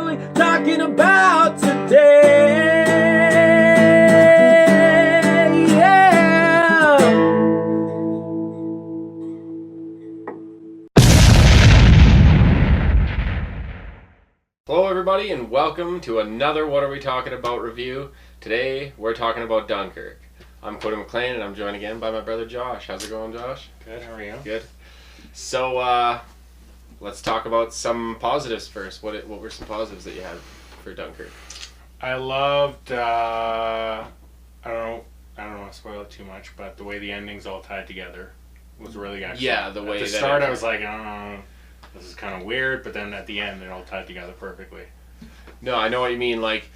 we talking about today? Yeah. Hello everybody and welcome to another What Are We Talking About review. Today we're talking about Dunkirk. I'm Cody McLean and I'm joined again by my brother Josh. How's it going, Josh? Good, how are you? Good. So let's talk about some positives first. What were some positives that you had for Dunkirk? I loved, I don't want to spoil it too much, but the way the endings all tied together was really excellent. Yeah, the way at the that start I was like, oh, this is kind of weird, but then at the end it all tied together perfectly. No, I know what you mean. Like,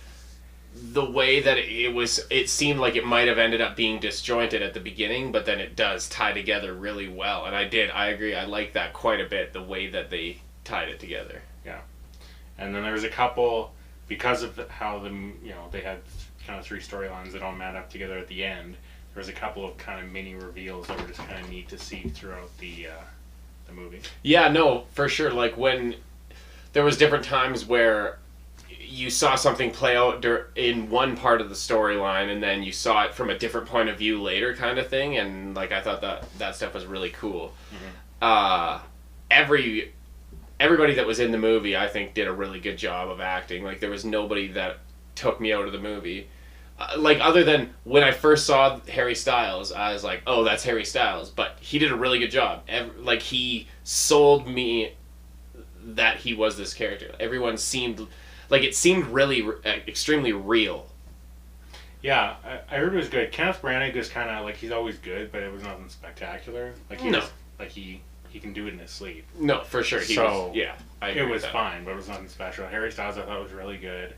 the way that it seemed like it might have ended up being disjointed at the beginning, but then it does tie together really well. And I agree, I like that quite a bit, the way that they tied it together. Yeah. And then there was a couple, because of how they had kind of three storylines that all met up together at the end, there was a couple of kind of mini reveals that were just kind of neat to see throughout the movie. Yeah, no, for sure. Like, when there was different times where you saw something play out in one part of the storyline and then you saw it from a different point of view later, kind of thing, and like I thought that stuff was really cool. Mm-hmm. Everybody that was in the movie, I think, did a really good job of acting. Like, there was nobody that took me out of the movie. Like, other than when I first saw Harry Styles, I was like, oh, that's Harry Styles. But he did a really good job. Like, he sold me that he was this character. Everyone seemed... Like, it seemed really, extremely real. Yeah, I heard it was good. Kenneth Branagh is kind of, like, he's always good, but it was nothing spectacular. Like, he can do it in his sleep. No, for sure. It was fine, but it was nothing special. Harry Styles, I thought, was really good.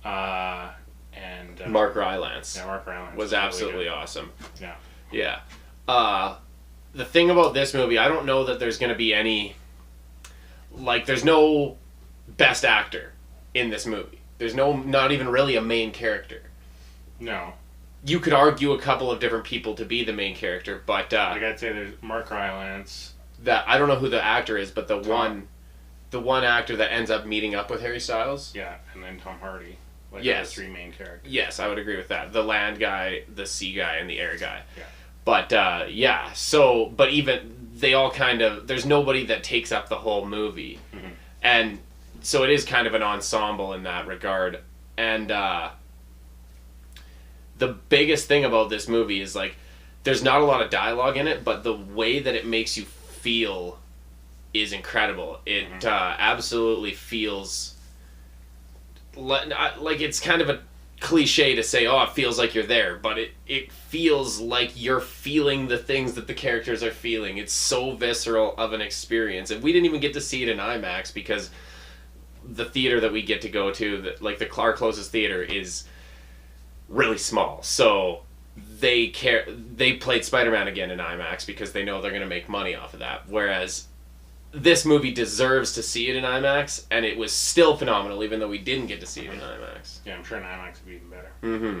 And Mark Rylance. Yeah, Mark Rylance was absolutely really awesome. Yeah. Yeah. The thing about this movie, I don't know that there's going to be any... Like, there's no best actor in this movie. There's not even really a main character. No. You could argue a couple of different people to be the main character, but... like, I'd say there's Mark Rylance. I don't know who the actor is, but the one actor that ends up meeting up with Harry Styles. Yeah, and then Tom Hardy. Like, yes. The three main characters. Yes, I would agree with that. The land guy, the sea guy, and the air guy. Yeah. But, yeah, so... But even... They all kind of... There's nobody that takes up the whole movie. Mm-hmm. And... So it is kind of an ensemble in that regard. And the biggest thing about this movie is, like, there's not a lot of dialogue in it, but the way that it makes you feel is incredible. It absolutely feels... Like, it's kind of a cliche to say, oh, it feels like you're there, but it feels like you're feeling the things that the characters are feeling. It's so visceral of an experience. And we didn't even get to see it in IMAX because... the theater that we get to go to, like our closest theater, is really small. So they played Spider-Man again in IMAX because they know they're going to make money off of that. Whereas this movie deserves to see it in IMAX, and it was still phenomenal, even though we didn't get to see it in IMAX. Yeah, I'm sure in IMAX would be even better. Mm-hmm.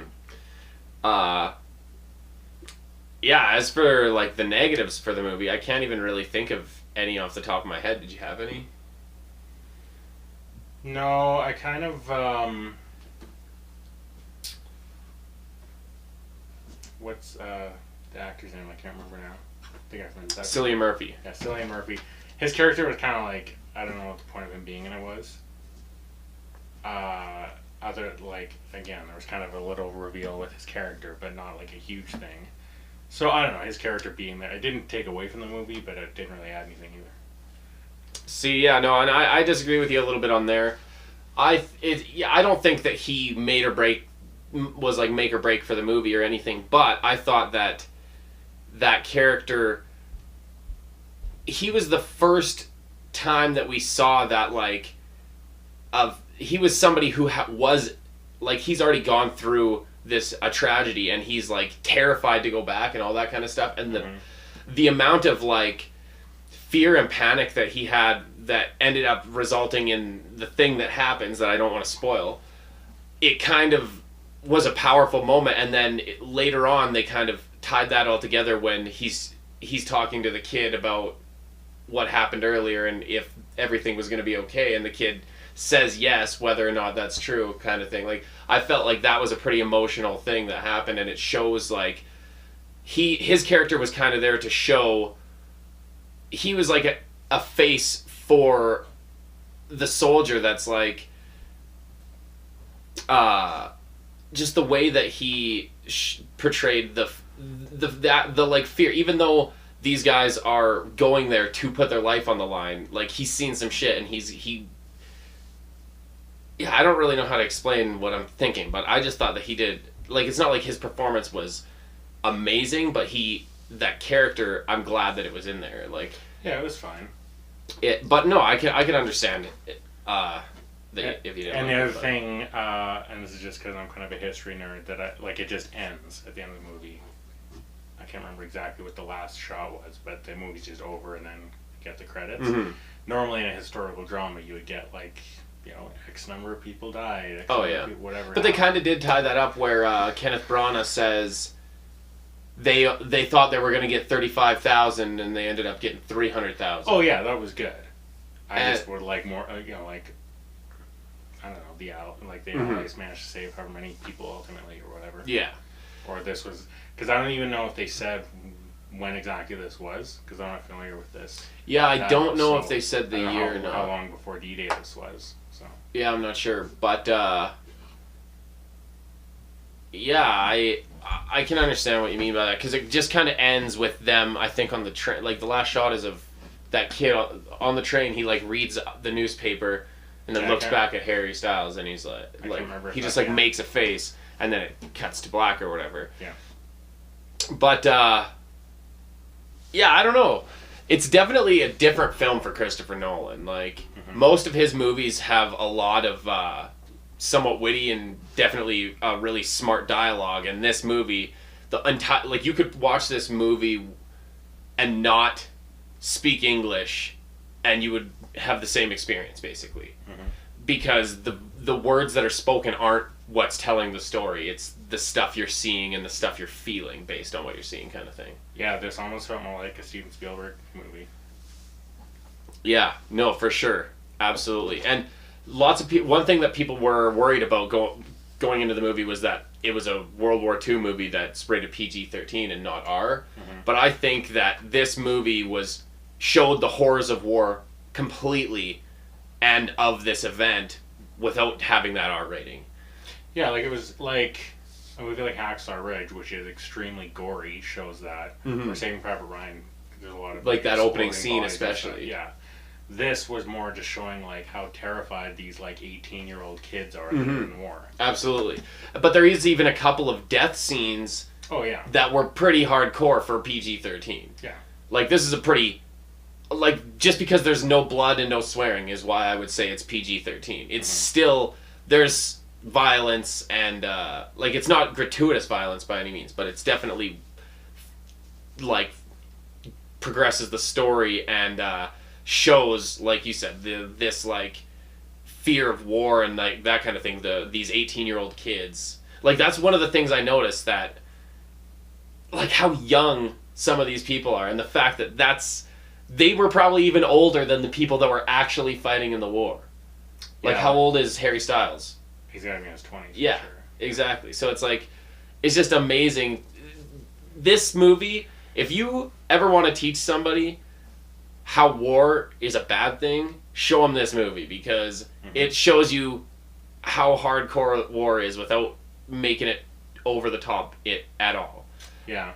Yeah, as for, like, the negatives for the movie, I can't even really think of any off the top of my head. Did you have any? No, I kind of, what's, the actor's name? I can't remember now. The guy from Cillian Murphy. Yeah, Cillian Murphy. His character was kind of like, I don't know what the point of him being in it was. Again, there was kind of a little reveal with his character, but not, like, a huge thing. So, I don't know, his character being there, it didn't take away from the movie, but it didn't really add anything either. See, yeah, no, and I disagree with you a little bit on there. I don't think that he was like make or break for the movie or anything, but I thought that character, he was the first time that we saw that, like, he was somebody who was, like, he's already gone through a tragedy, and he's, like, terrified to go back and all that kind of stuff, and the amount of, like, fear and panic that he had that ended up resulting in the thing that happens that I don't want to spoil, it kind of was a powerful moment. And then later on they kind of tied that all together when he's talking to the kid about what happened earlier and if everything was going to be okay, and the kid says yes, whether or not that's true, kind of thing. Like, I felt like that was a pretty emotional thing that happened, and it shows, like, his character was kind of there to show he was like a face for the soldier that's like just the way that he portrayed the like fear, even though these guys are going there to put their life on the line. Like, he's seen some shit, and yeah, I don't really know how to explain what I'm thinking, but I just thought that he did, like, it's not like his performance was amazing, but that character, I'm glad that it was in there. Like, yeah, it was fine. But no, I can understand it. If you didn't. And the other thing, and this is just because I'm kind of a history nerd, that it just ends at the end of the movie. I can't remember exactly what the last shot was, but the movie's just over, and then you get the credits. Mm-hmm. Normally in a historical drama, you would get like, X number of people died. Whatever. But they kind of did tie that up where Kenneth Branagh says they thought they were going to get 35,000 and they ended up getting 300,000. Oh yeah, that was good. I just would like more, like, I don't know, the Allies managed to save however many people ultimately or whatever. Yeah. Or this was, because I don't even know if they said when exactly this was, because I'm not familiar with this. Yeah, I don't know if they said the year or not. How long before D-Day this was. So. Yeah, I'm not sure, but yeah, I can understand what you mean by that, because it just kind of ends with them, I think, on the train. Like, the last shot is of that kid on the train. He like reads the newspaper and then looks back at Harry Styles, and he's like he just like makes a face, and then it cuts to black or whatever. Yeah. But yeah, I don't know. It's definitely a different film for Christopher Nolan. Like, most of his movies have a lot of somewhat witty and definitely really smart dialogue. And this movie, the entire, like, you could watch this movie and not speak English, and you would have the same experience, basically. Because the words that are spoken aren't what's telling the story. It's the stuff you're seeing and the stuff you're feeling based on what you're seeing, kind of thing. Yeah, this almost felt more like a Steven Spielberg movie. Yeah, no, for sure. Absolutely. And lots of people, one thing that people were worried about going into the movie was that it was a World War II movie that's rated PG-13 and not R. But I think that this movie showed the horrors of war completely and of this event without having that R rating. Yeah, like, it was like a movie like Hacksaw Ridge, which is extremely gory, shows that. Or Saving Private Ryan, there's a lot of like that opening scene especially. Yeah. This was more just showing like how terrified these like 18-year-old kids are in war. Absolutely. But there is even a couple of death scenes that were pretty hardcore for PG-13. Yeah. Like, this is a pretty, like, just because there's no blood and no swearing is why I would say it's PG-13. It's still, there's violence and like, it's not gratuitous violence by any means, but it's definitely like progresses the story and shows, like you said, this like fear of war and like that kind of thing. These 18-year-old kids, like, that's one of the things I noticed, that like how young some of these people are, and the fact that they were probably even older than the people that were actually fighting in the war. Like, how old is Harry Styles? He's got to be in his 20s. Yeah, for sure. Exactly. So it's like, it's just amazing. This movie, if you ever want to teach somebody how war is a bad thing, show them this movie, because it shows you how hardcore war is without making it over the top at all. Yeah.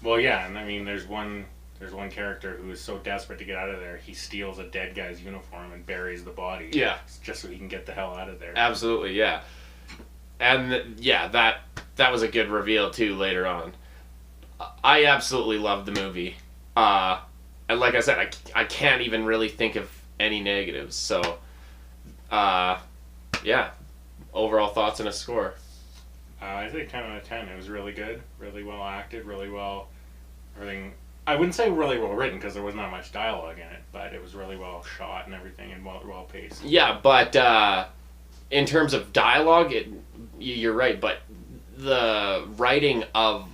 Well, yeah, and I mean, there's one character who is so desperate to get out of there, he steals a dead guy's uniform and buries the body. Yeah. Just so he can get the hell out of there. Absolutely, yeah. And yeah, that was a good reveal too later on. I absolutely loved the movie. And like I said, I can't even really think of any negatives. So, yeah. Overall thoughts and a score. I think 10 out of 10. It was really good, really well acted, really well, everything. I wouldn't say really well written, because there was not much dialogue in it, but it was really well shot and everything, and well paced. Yeah, but in terms of dialogue, you're right. But the writing of,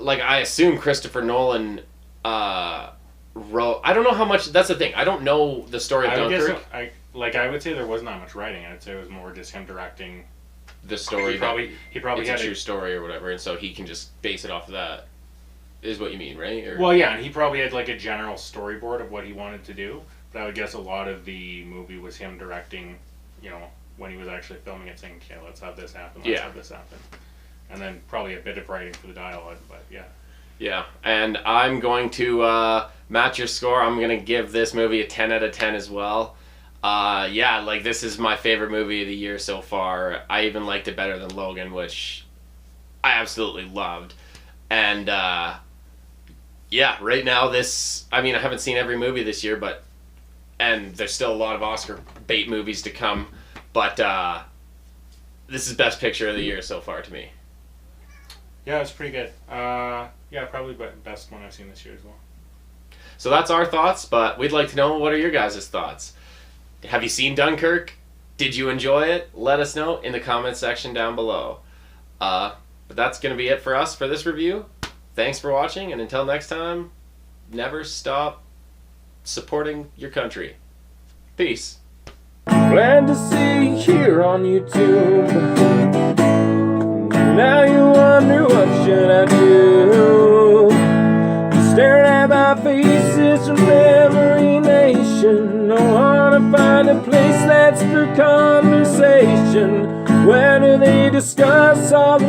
like, I assume Christopher Nolan wrote. I don't know how much. That's the thing. I don't know the story of Dunkirk. like I would say there was not much writing. I'd say it was more just him directing the story. He probably it's had a true story or whatever, and so he can just base it off of that. Is what you mean, right? Or... Well, yeah, and he probably had like a general storyboard of what he wanted to do. But I would guess a lot of the movie was him directing. You know, when he was actually filming it, saying, "Okay, let's have this happen. Let's have this happen," and then probably a bit of writing for the dialogue. But yeah. Yeah, and I'm going to match your score. I'm going to give this movie a 10 out of 10 as well. Yeah, like this is my favorite movie of the year so far. I even liked it better than Logan, which I absolutely loved. And yeah, right now I mean, I haven't seen every movie this year, and there's still a lot of Oscar bait movies to come, but this is best picture of the year so far to me. Yeah, it's pretty good. Yeah, probably best one I've seen this year as well. So that's our thoughts, but we'd like to know, what are your guys' thoughts? Have you seen Dunkirk? Did you enjoy it? Let us know in the comment section down below. But that's going to be it for us for this review. Thanks for watching, and until next time, never stop supporting your country. Peace. Glad to see you here on YouTube. Now you wonder, what should I do? Staring at my faces from Memory Nation. I wanna find a place that's for conversation. Where do they discuss all the